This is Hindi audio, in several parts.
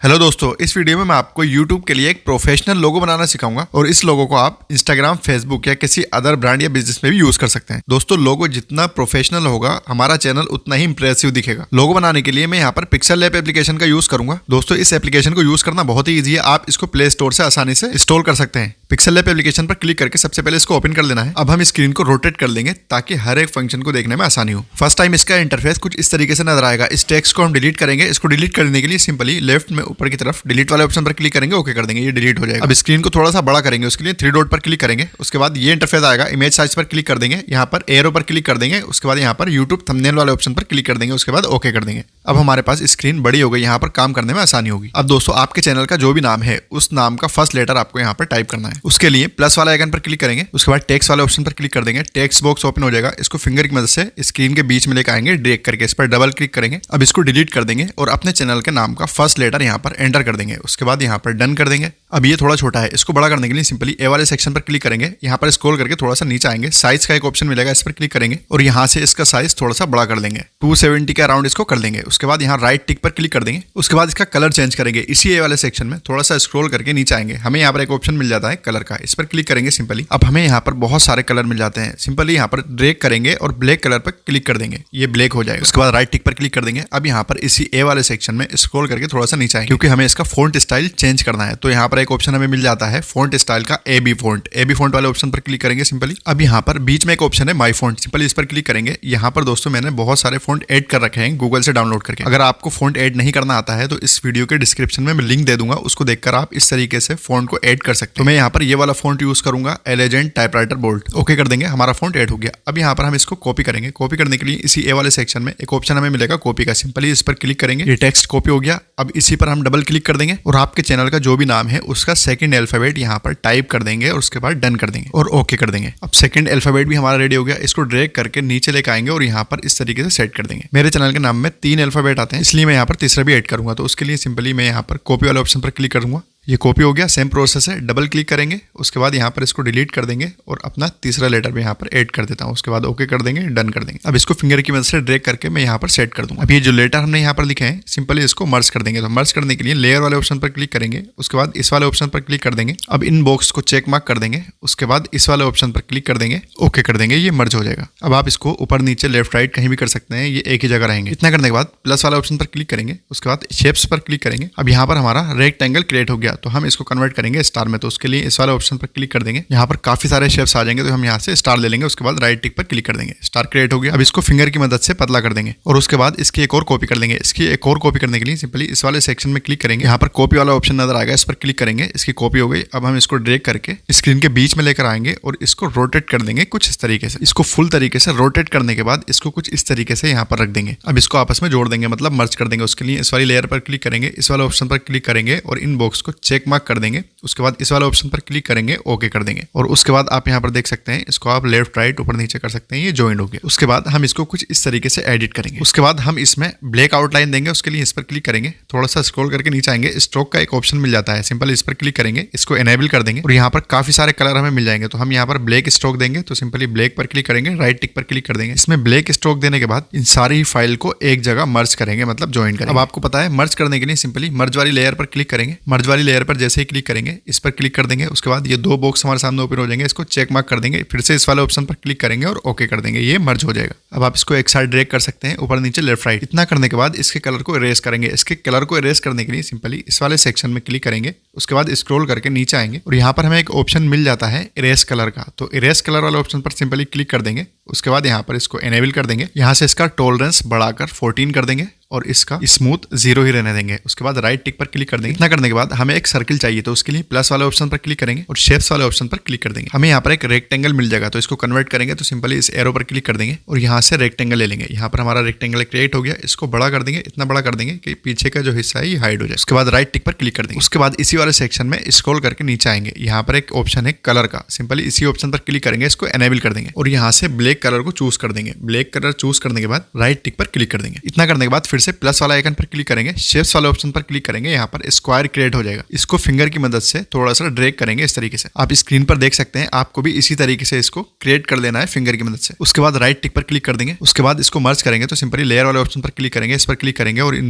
हेलो दोस्तों, इस वीडियो में मैं आपको YouTube के लिए एक प्रोफेशनल लोगो बनाना सिखाऊंगा और इस लोगो को आप Instagram, Facebook या किसी अदर ब्रांड या बिजनेस में भी यूज कर सकते हैं। दोस्तों, लोगो जितना प्रोफेशनल होगा हमारा चैनल उतना ही इंप्रेसिव दिखेगा। लोगो बनाने के लिए मैं यहाँ पर पिक्सल लैब एप्लीकेशन का यूज करूंगा। दोस्तों, इस एप्लीकेशन को यूज करना बहुत ही ईजी है। आप इसको प्ले स्टोर से आसानी से इंस्टॉल कर सकते हैं। पिक्सल लैब एप्लीकेशन पर क्लिक करके सबसे पहले इसको ओपन कर लेना है। अब हम स्क्रीन को रोटेट कर लेंगे ताकि हर एक फंक्शन को देखने में आसानी हो। फर्स्ट टाइम इसका इंटरफेस कुछ इस तरीके से नजर आएगा। इस टेक्स्ट को हम डिलीट करेंगे। इसको डिलीट करने के लिए सिंपली लेफ्ट में ऊपर की तरफ डिलीट वाले ऑप्शन पर क्लिक करेंगे, ओके कर देंगे, ये डिलीट हो जाएगा। अब स्क्रीन को थोड़ा सा बड़ा करेंगे, उसके लिए 3 डॉट पर क्लिक करेंगे। उसके बाद ये इंटरफेस आएगा। इमेज साइज पर क्लिक कर देंगे, यहाँ पर एरो पर क्लिक कर देंगे। उसके बाद यहाँ पर यूट्यूब थंबनेल वाले ऑप्शन पर क्लिक कर देंगे। उसके बाद ओके कर देंगे। अब हमारे पास स्क्रीन बड़ी हो गई, यहाँ पर काम करने में आसानी होगी। अब दोस्तों, आपके चैनल का जो भी नाम है उस नाम का फर्स्ट लेटर आपको यहाँ पर टाइप करना है। उसके लिए प्लस वाला आइकन पर क्लिक करेंगे। उसके बाद टेक्स्ट वाले ऑप्शन पर क्लिक कर देंगे। टेक्स्ट बॉक्स ओपन हो जाएगा। इसको फिंगर की मदद से स्क्रीन के बीच में लेकर आएंगे, ड्रैग करके इस पर डबल क्लिक करेंगे। अब इसको डिलीट कर देंगे और अपने चैनल के नाम का फर्स्ट लेटर यहाँ पर एंटर कर देंगे। उसके बाद यहाँ पर डन कर देंगे। अब ये थोड़ा छोटा है, इसको बड़ा करने के लिए सिंपली ए वाले सेक्शन पर क्लिक करेंगे। यहाँ पर स्क्रॉल करके थोड़ा सा नीचे आएंगे, साइज का एक ऑप्शन मिलेगा, इस पर क्लिक करेंगे और यहाँ से इसका साइज थोड़ा सा बड़ा कर देंगे। 270 के अराउंड इसको कर देंगे। उसके बाद यहाँ राइट टिक पर क्लिक कर देंगे। उसके बाद इसका कलर चेंज करेंगे। इसी ए वाले सेक्शन में थोड़ा सा स्क्रॉल करके नीचे आएंगे, हमें यहाँ पर एक ऑप्शन मिल जाता है कलर का, इस पर क्लिक करेंगे सिंपली। अब हमें यहाँ पर बहुत सारे कलर मिल जाते हैं। सिंपली यहाँ पर ड्रैग करेंगे और ब्लैक कलर पर क्लिक कर देंगे, ये ब्लैक हो जाएगा। उसके बाद राइट टिक पर क्लिक कर देंगे। अब यहाँ पर इसी ए वाले सेक्शन में स्क्रॉल करके थोड़ा सा नीचे आएंगे, क्योंकि हमें इसका फॉन्ट स्टाइल चेंज करना है। तो यहाँ पर एक ऑप्शन हमें मिल जाता है फॉन्ट स्टाइल का एबी फॉन्ट वाले ऑप्शन पर क्लिक करेंगे सिंपली। अब यहाँ पर बीच में एक ऑप्शन है माई फॉन्ट, सिंपली इस पर क्लिक करेंगे। यहाँ पर दोस्तों मैंने बहुत सारे फॉन्ट ऐड कर रखे हैं गूगल से डाउनलोड करके। अगर आपको फॉन्ट ऐड नहीं करना आता है तो इस वीडियो के डिस्क्रिप्शन में मैं लिंक दे दूंगा, उसको देखकर आप इस तरीके से फॉन्ट को ऐड कर सकते हैं। तो मैं यहाँ पर ये वाला फॉन्ट यूज करूंगा, एलिजेंट टाइपराइटर बोल्ड। ओके कर देंगे, हमारा फॉन्ट ऐड हो गया। अब यहाँ पर हम इसको कॉपी करेंगे। कॉपी करने के लिए इसी ए वाले सेक्शन में एक ऑप्शन हमें मिलेगा कॉपी का, सिंपली इस पर क्लिक करेंगे। ये टेक्स्ट कॉपी हो गया। अब इसी पर हम डबल क्लिक कर देंगे और आपके चैनल का जो भी नाम है उसका सेकंड अल्फाबेट यहाँ पर टाइप कर देंगे और उसके बाद डन कर देंगे और ओके कर देंगे। अब सेकंड अल्फाबेट भी हमारा रेडी हो गया। इसको ड्रैग करके नीचे लेकर आएंगे और यहाँ पर इस तरीके से सेट कर देंगे। मेरे चैनल के नाम में 3 अल्फाबेट आते हैं, इसलिए मैं यहाँ पर तीसरा भी ऐड करूंगा। तो उसके लिए सिंपली मैं यहाँ पर कॉपी वाले ऑप्शन पर क्लिक करूंगा। ये कॉपी हो गया। सेम प्रोसेस है, डबल क्लिक करेंगे। उसके बाद यहाँ पर इसको डिलीट कर देंगे और अपना तीसरा लेटर भी यहाँ पर ऐड कर देता हूँ। उसके बाद ओके कर देंगे, डन कर देंगे। अब इसको फिंगर की मदद से ड्रैग करके मैं यहाँ पर सेट कर दूंगा। अब ये जो लेटर हमने यहाँ पर लिखे हैं सिंपली इसको मर्ज कर देंगे। तो मर्ज करने के लिए लेयर वाले ऑप्शन पर क्लिक करेंगे। उसके बाद इस वाले ऑप्शन पर क्लिक कर देंगे। अब इन बॉक्स को चेक मार्क कर देंगे। उसके बाद इस वाले ऑप्शन पर क्लिक कर देंगे, ओके कर देंगे, ये मर्ज हो जाएगा। अब आप इसको ऊपर नीचे लेफ्ट राइट कहीं भी कर सकते हैं, ये एक ही जगह रहेंगे। इतना करने के बाद प्लस वाले ऑप्शन पर क्लिक करेंगे। उसके बाद शेप्स पर क्लिक करेंगे। अब यहाँ पर हमारा रेक्टेंगल क्रिएट हो गया। तो हम इसको कन्वर्ट करेंगे स्टार में। तो उसके लिए इस वाले ऑप्शन पर क्लिक कर देंगे। यहाँ पर काफी सारे शेप्स आ जाएंगे, तो हम यहाँ से स्टार ले लेंगे। उसके बाद राइट टिक पर क्लिक कर देंगे, स्टार क्रिएट हो गया। अब इसको फिंगर की मदद से पतला कर देंगे और उसके बाद इसकी एक और कॉपी कर देंगे। इसकी एक और कॉपी करने के लिए सिंपली इस वाले सेक्शन में क्लिक करेंगे। यहाँ पर कॉपी वाला ऑप्शन नजर आएगा, इस पर क्लिक करेंगे। इसकी कॉपी हो गई। अब हम इसको ड्रैग करके स्क्रीन के बीच में लेकर आएंगे और इसको रोटेट कर देंगे कुछ इस तरीके से। इसको फुल तरीके से रोटेट करने के बाद इसको कुछ इस तरीके से यहाँ पर रख देंगे। अब इसको आपस में जोड़ देंगे, मतलब मर्ज कर देंगे। उसके लिए इस वाली लेयर पर क्लिक करेंगे, इस वाले ऑप्शन पर क्लिक करेंगे और इन बॉक्स को चेक मार्क कर देंगे। उसके बाद इस वाले ऑप्शन पर क्लिक करेंगे, ओके कर देंगे और उसके बाद आप यहाँ पर देख सकते हैं इसको आप लेफ्ट राइट ऊपर नीचे कर सकते हैं, ये जॉइंट हो गया। उसके बाद हम इसको कुछ इस तरीके से एडिट करेंगे। उसके बाद हम इसमें ब्लैक आउटलाइन देंगे। उसके लिए इस पर क्लिक करेंगे, थोड़ा सा स्क्रॉल करके नीचे आएंगे। स्ट्रोक का एक ऑप्शन मिल जाता है, सिंपल इस पर क्लिक करेंगे, इसको एनेबल कर देंगे और यहाँ पर काफी सारे कलर हमें मिल जाएंगे। तो हम यहाँ पर ब्लैक स्ट्रोक देंगे, तो सिंपली ब्लैक पर क्लिक करेंगे, राइट टिक पर क्लिक कर देंगे। इसमें ब्लैक स्ट्रोक देने के बाद इन सारी फाइल को एक जगह मर्ज करेंगे, मतलब ज्वाइन करेंगे। अब आपको पता है मर्ज करने के लिए सिंपली मर्ज वाली लेयर पर क्लिक करेंगे। मर्ज वाली लेयर पर जैसे ही क्लिक करेंगे इस पर क्लिक कर देंगे। उसके बाद ये 2 बॉक्स हमारे सामने ओपन हो जाएंगे, इसको चेक मार्क कर देंगे, फिर से इस वाले ऑप्शन पर क्लिक करेंगे और ओके कर देंगे, ये मर्ज हो जाएगा। अब आप इसको एक साइड ड्रैग कर सकते हैं, ऊपर नीचे लेफ्ट राइट। इतना करने के बाद इसके कलर को इरेज करेंगे। इसके कलर को इरेज करने के लिए सिंपली इस वाले सेक्शन में क्लिक करेंगे। उसके बाद स्क्रॉल करके नीचे आएंगे और यहाँ पर हमें एक ऑप्शन मिल जाता है इरेज कलर का। तो इरेज कलर वाले ऑप्शन पर सिंपली क्लिक कर देंगे। उसके बाद यहाँ पर इसको एनेबल कर देंगे। यहाँ से इसका टॉलरेंस बढ़ाकर 14 कर देंगे और इसका स्मूथ 0 ही रहने देंगे। उसके बाद राइट टिक पर क्लिक कर देंगे। इतना करने के बाद हमें एक सर्किल चाहिए, तो उसके लिए प्लस वाले ऑप्शन पर क्लिक करेंगे और शेप्स वाले ऑप्शन पर क्लिक कर देंगे। हमें यहाँ पर एक रेक्टेंगल मिल जाएगा, तो इसको कन्वर्ट करेंगे। तो सिंपली इस एरो पर क्लिक कर देंगे और यहाँ से रेक्टेंगल ले लेंगे। यहाँ पर हमारा रेक्टेंगल क्रिएट हो गया। इसको बड़ा कर देंगे, इतना बड़ा कर देंगे कि पीछे का जो हिस्सा है ये हाइड हो जाए। उसके बाद राइट टिक पर क्लिक कर देंगे। उसके बाद इसी वाले सेक्शन में स्क्रॉल करके नीचे आएंगे। यहाँ पर एक ऑप्शन है कलर का, सिंपली इसी ऑप्शन पर क्लिक करेंगे, इसको एनेबल कर देंगे और यहाँ से ब्लैक ब्लैक कलर को चूज कर देंगे। ब्लैक कलर चूज करने के बाद राइट टिक पर क्लिक कर देंगे। इतना करने के बाद फिर से प्लस वाला आइकन पर क्लिक करेंगे, शेप्स वाले ऑप्शन पर क्लिक करेंगे, यहाँ पर स्क्वायर क्रिएट हो जाएगा। इसको फिंगर की मदद से थोड़ा सा ड्रैग करेंगे इस तरीके से। आप स्क्रीन पर देख सकते हैं, आपको भी इसी तरीके से इसको क्रिएट कर लेना है फिंगर की मदद से। उसके बाद राइट टिक पर क्लिक कर देंगे। उसके बाद इसको मर्ज करेंगे तो सिंपली लेयर वाले ऑप्शन पर क्लिक करेंगे, इस पर क्लिक करेंगे और इन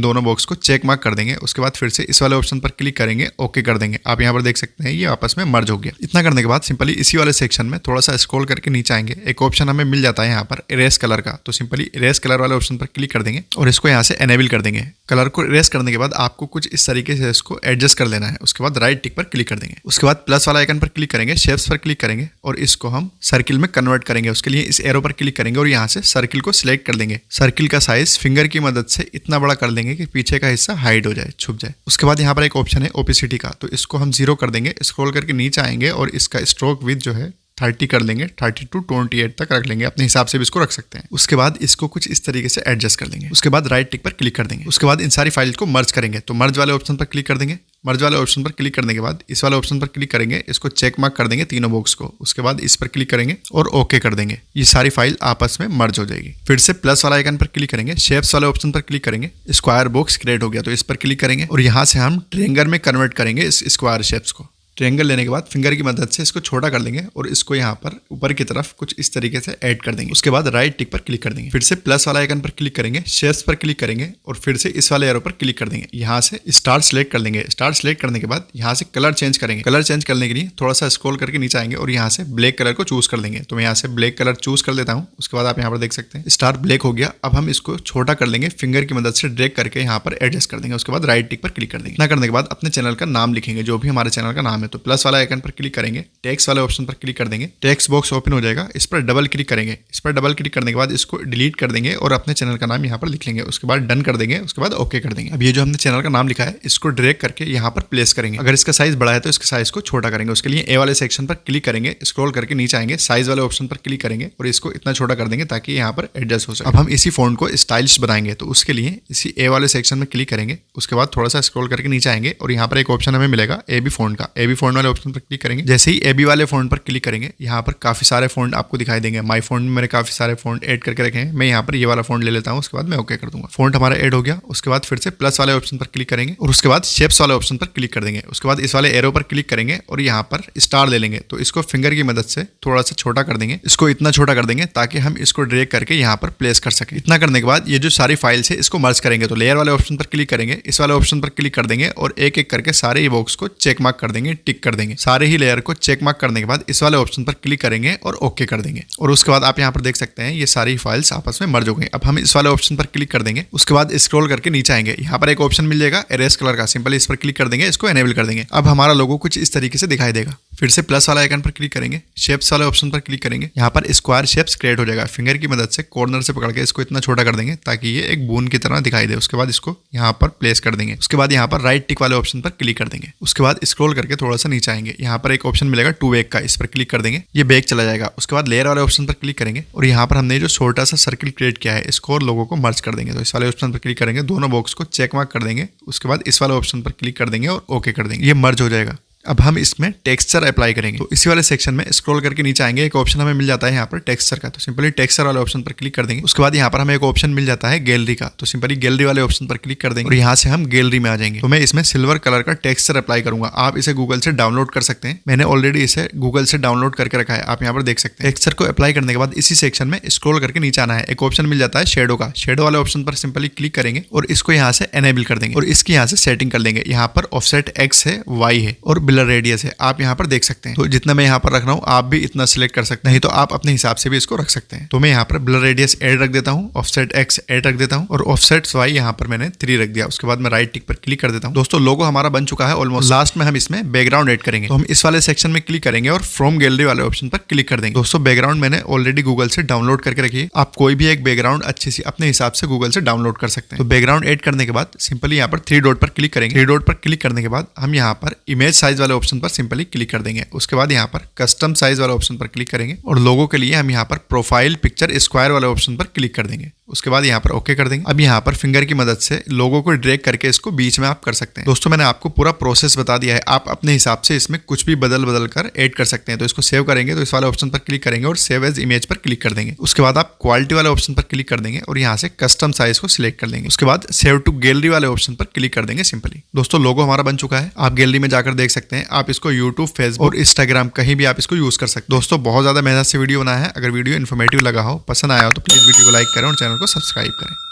दोनों बॉक्स को चेक मार्क कर देंगे। उसके बाद फिर से इस वाले ऑप्शन पर क्लिक करेंगे, ओके कर देंगे। आप यहाँ पर देख सकते हैं ये आपस में मर्ज हो गया। इतना करने के बाद सिंपली इसी वाले सेक्शन में थोड़ा सा स्क्रॉल करके नीचे आएंगे, एक ऑप्शन हमें मिल जाता है यहाँ पर इरेज कलर का। तो सिंपली इरेज कलर वाले ऑप्शन पर क्लिक कर देंगे और इसको यहाँ से एनेबल कर देंगे। कलर को इरेज करने के बाद आपको कुछ इस तरीके से इसको एडजस्ट कर लेना है। उसके बाद राइट टिक पर क्लिक कर देंगे। उसके बाद प्लस वाला आइकन पर क्लिक करेंगे, शेप्स पर क्लिक करेंगे और इसको हम सर्किल में कन्वर्ट करेंगे। उसके लिए इस एरो पर क्लिक करेंगे और यहाँ से सर्किल को सिलेक्ट कर देंगे। सर्किल का साइज फिंगर की मदद से इतना बड़ा कर देंगे कि पीछे का हिस्सा हाइड हो जाए, छुप जाए। उसके बाद यहाँ पर एक ऑप्शन है ओपेसिटी का, तो इसको हम 0 कर देंगे। स्क्रॉल करके नीचे आएंगे और इसका स्ट्रोक विड्थ जो है 30 कर लेंगे, 30 to 28 तक रख लेंगे, अपने हिसाब से भी इसको रख सकते हैं। उसके बाद इसको कुछ इस तरीके से एडजस्ट कर देंगे। उसके बाद राइट टिक पर क्लिक कर देंगे। उसके बाद इन सारी फाइल को मर्ज करेंगे, तो मर्ज वाले ऑप्शन पर क्लिक कर देंगे। मर्ज वाले ऑप्शन पर क्लिक करने के बाद इस वाले ऑप्शन पर क्लिक करेंगे, इसको चेक मार्क कर देंगे तीनों बॉक्स को। उसके बाद इस पर क्लिक करेंगे और ओके कर देंगे। ये सारी फाइल आपस में मर्ज हो जाएगी। फिर से प्लस वाला आइकन पर क्लिक करेंगे, शेप्स वाले ऑप्शन पर क्लिक करेंगे, स्क्वायर बॉक्स क्रिएट हो गया तो इस पर क्लिक करेंगे और यहाँ से हम ट्रायंगल में कन्वर्ट करेंगे इस स्क्वायर शेप्स को। ट्रायंगल लेने के बाद फिंगर की मदद से इसको छोटा कर देंगे और इसको यहाँ पर ऊपर की तरफ कुछ इस तरीके से ऐड कर देंगे। उसके बाद राइट टिक पर क्लिक कर देंगे। फिर से प्लस वाला आइकन पर क्लिक करेंगे, शेप्स पर क्लिक करेंगे और फिर से इस वाले एरो पर क्लिक कर देंगे। यहाँ से स्टार सिलेक्ट कर लेंगे। स्टार सिलेक्ट करने के बाद यहाँ से कलर चेंज करेंगे। कलर चेंज करने के लिए थोड़ा सा स्क्रॉल करके नीचे आएंगे और यहाँ से ब्लैक कलर को चूज कर देंगे। तो मैं यहाँ से ब्लैक कलर चूज कर लेता हूँ। उसके बाद आप यहाँ पर देख सकते हैं स्टार ब्लैक हो गया। अब हम इसको छोटा कर लेंगे, फिंगर की मदद से ड्रैग करके यहाँ पर एडजस्ट कर देंगे। उसके बाद राइट टिक पर क्लिक कर देंगे। ना करने के बाद अपने चैनल का नाम लिखेंगे, जो भी हमारे चैनल का नाम है। तो प्लस वाला आइकन पर क्लिक करेंगे, टेक्स्ट वाले ऑप्शन पर क्लिक कर देंगे, टेक्स्ट बॉक्स ओपन हो जाएगा। इस पर डबल क्लिक करेंगे। इस पर डबल क्लिक करने के बाद इसको डिलीट कर देंगे और अपने चैनल का नाम यहाँ पर लिख लेंगे। उसके बाद डन कर देंगे। उसके बाद ओके कर देंगे। अब ये जो हमने चैनल का नाम लिखा है इसको ड्रैग करके यहाँ पर प्लेस करेंगे। अगर इसका साइज बड़ा है तो इसके साइज को छोटा करेंगे। उसके लिए ए वाले सेक्शन पर क्लिक करेंगे, स्क्रॉल करके नीचे आएंगे, साइज वाले ऑप्शन पर क्लिक करेंगे और इसको इतना छोटा कर देंगे ताकि यहाँ पर एडजस्ट हो सके। अब हम इसी फोन को स्टाइलिश बनाएंगे, तो उसके लिए इसी ए वाले सेक्शन में क्लिक करेंगे। उसके बाद थोड़ा सा स्क्रॉल करके नीचे आएंगे और यहाँ पर एक ऑप्शन हमें मिलेगा एबी फोन का। एबी फोन वाले ऑप्शन पर क्लिक करेंगे। जैसे ही एबी वाले फोन पर क्लिक करेंगे यहाँ पर काफी सारे फोन आपको दिखाई देंगे। माई फोन में मेरे काफी सारे फोन ऐड करके रखे हैं। मैं यहाँ पर ये वाला फोन ले लेता हूँ। उसके बाद मैं ओके कर दूंगा। फोन हमारा ऐड हो गया। उसके बाद फिर से प्लस वाले ऑप्शन पर क्लिक करेंगे और उसके बाद शेप्स वाले ऑप्शन पर क्लिक कर देंगे। उसके बाद इस वाले एरो पर क्लिक करेंगे और यहाँ पर स्टार ले लेंगे। तो इसको फिंगर की मदद से थोड़ा सा छोटा कर देंगे। इसको इतना छोटा कर देंगे ताकि हम इसको ड्रैग करके यहाँ पर प्लेस कर सके। इतना करने के बाद ये जो सारी फाइल्स है इसको मर्ज करेंगे। तो लेयर वाले ऑप्शन पर क्लिक करेंगे, इस वाले ऑप्शन पर क्लिक कर देंगे और एक एक करके सारे ही बॉक्स को चेक मार्क कर देंगे, टिक कर देंगे। सारे ही लेयर को चेक मार्क करने के बाद इस वाले ऑप्शन पर क्लिक करेंगे और ओके कर देंगे। और उसके बाद आप यहाँ पर देख सकते हैं ये सारी फाइल्स आपस में मर्ज हो गई। अब हम इस वाले ऑप्शन पर क्लिक कर देंगे। उसके बाद स्क्रॉल करके नीचे आएंगे, यहाँ पर एक ऑप्शन मिल जाएगा इरेज कलर का। सिंपली इस पर क्लिक कर देंगे, इसको एनेबल कर देंगे। अब हमारा लोगो कुछ इस तरीके से दिखाई देगा। फिर से प्लस वाला आइकन पर क्लिक करेंगे, शेप्स वाले ऑप्शन पर क्लिक करेंगे। यहाँ पर स्क्वायर शेप्स क्रिएट हो जाएगा। फिंगर की मदद से कॉर्नर से पकड़ के इसको इतना छोटा कर देंगे ताकि ये एक बूंद की तरह दिखाई दे। उसके बाद इसको यहाँ पर प्लेस कर देंगे। उसके बाद यहाँ पर राइट टिक वाले ऑप्शन पर क्लिक कर देंगे। उसके बाद स्क्रॉल करके थोड़ा सा नीचे आएंगे, यहाँ पर एक ऑप्शन मिलेगा टू बैक का, इस पर क्लिक कर देंगे, ये बैक चला जाएगा। उसके बाद लेयर वाले ऑप्शन पर क्लिक करेंगे और यहाँ पर हमने जो छोटा सा सर्किल क्रिएट किया है इसको और लोगों को मर्ज कर देंगे। तो इस वाले ऑप्शन पर क्लिक करेंगे, दोनों बॉक्स को चेक मार्क कर देंगे। उसके बाद इस वाले ऑप्शन पर क्लिक कर देंगे और ओके कर देंगे, ये मर्ज हो जाएगा। अब हम इसमें टेक्सचर अप्लाई करेंगे। तो इसी वाले सेक्शन में स्क्रॉल करके नीचे आएंगे, एक ऑप्शन हमें मिल जाता है यहाँ पर टेक्सचर का। तो सिंपली टेक्सचर वाले ऑप्शन पर क्लिक कर देंगे। उसके बाद यहाँ पर हमें एक ऑप्शन मिल जाता है गैलरी का। तो सिंपली गैलरी वाले ऑप्शन पर क्लिक कर देंगे और यहाँ से हम गैलरी में आ जाएंगे। तो मैं इसमें सिल्वर कलर का टेक्सचर अप्लाई करूंगा। आप इसे गूगल से डाउनलोड कर सकते हैं। मैंने ऑलरेडी इसे गूगल से डाउनलोड करके रखा है, आप यहाँ पर देख सकते हैं। टेक्सचर को अप्लाई करने के बाद इसी सेक्शन में स्क्रॉल करके नीचे आना है, एक ऑप्शन मिल जाता है शेडो का। शेडो वाले ऑप्शन पर सिंपली क्लिक करेंगे और इसको यहाँ से एनेबल कर देंगे और इसकी यहाँ से सेटिंग कर देंगे। यहाँ पर ऑफसेट एक्स है, वाई है और ब्लर रेडियस है, आप यहाँ पर देख सकते हैं। तो जितना मैं यहाँ पर रख रहा हूँ आप भी इतना सिलेक्ट कर सकते हैं, तो आप अपने हिसाब से भी इसको रख सकते हैं। तो मैं यहाँ पर ब्लर रेडियस 8 रख देता हूँ, ऑफसेट एक्स 8 रख देता हूँ और ऑफसेट वाई यहाँ पर मैंने 3 रख दिया। उसके बाद मैं राइट टिक पर क्लिक कर देता हूँ। दोस्तों लोगो हमारा बन चुका है ऑलमोस्ट। लास्ट में हम इसमें बैकग्राउंड ऐड करेंगे। तो हम इस वाले सेक्शन में क्लिक करेंगे और फ्रॉम गैलरी वाले ऑप्शन पर क्लिक कर देंगे। दोस्तों बैकग्राउंड मैंने ऑलरेडी गूगल से डाउनलोड करके रखी है। आप कोई भी एक बैकग्राउंड अच्छी सी अपने हिसाब से गूगल से डाउनलोड कर सकते हैं। तो बैकग्राउंड ऐड करने के बाद सिंपली यहाँ पर 3 डॉट पर क्लिक करेंगे। 3 डॉट पर क्लिक करने के बाद हम यहाँ पर इमेज साइज वाले ऑप्शन पर सिंपली क्लिक कर देंगे। उसके बाद यहाँ पर कस्टम साइज वाले ऑप्शन पर क्लिक करेंगे और लोगो के लिए हम यहाँ पर प्रोफाइल पिक्चर स्क्वायर वाले ऑप्शन पर क्लिक कर देंगे। उसके बाद यहाँ पर ओके कर देंगे। अब यहाँ पर फिंगर की मदद से लोगो को ड्रैग करके इसको बीच में आप कर सकते हैं। दोस्तों मैंने आपको पूरा प्रोसेस बता दिया है, आप अपने हिसाब से इसमें कुछ भी बदल कर ऐड कर सकते हैं। तो इसको सेव करेंगे तो इस वाले ऑप्शन पर क्लिक करेंगे और सेव एज इमेज पर क्लिक कर देंगे। उसके बाद आप क्वालिटी वाले ऑप्शन पर क्लिक कर देंगे और यहाँ से कस्टम साइज को सिलेक्ट कर देंगे। उसके बाद सेव टू गैलरी वाले ऑप्शन पर क्लिक कर देंगे सिंपली। दोस्तों लोगो हमारा बन चुका है, आप गैलरी में जाकर देख सकते हैं। आप इसको यूट्यूब, फेसबुक और इंस्टाग्राम कहीं भी आप इसको यूज कर सकते हैं। दोस्तों बहुत ज्यादा मेहनत से वीडियो बनाया है, अगर वीडियो इन्फॉर्मेटिव लगा हो, पसंद आया हो तो प्लीज वीडियो को लाइक करें और चैनल को सब्सक्राइब करें।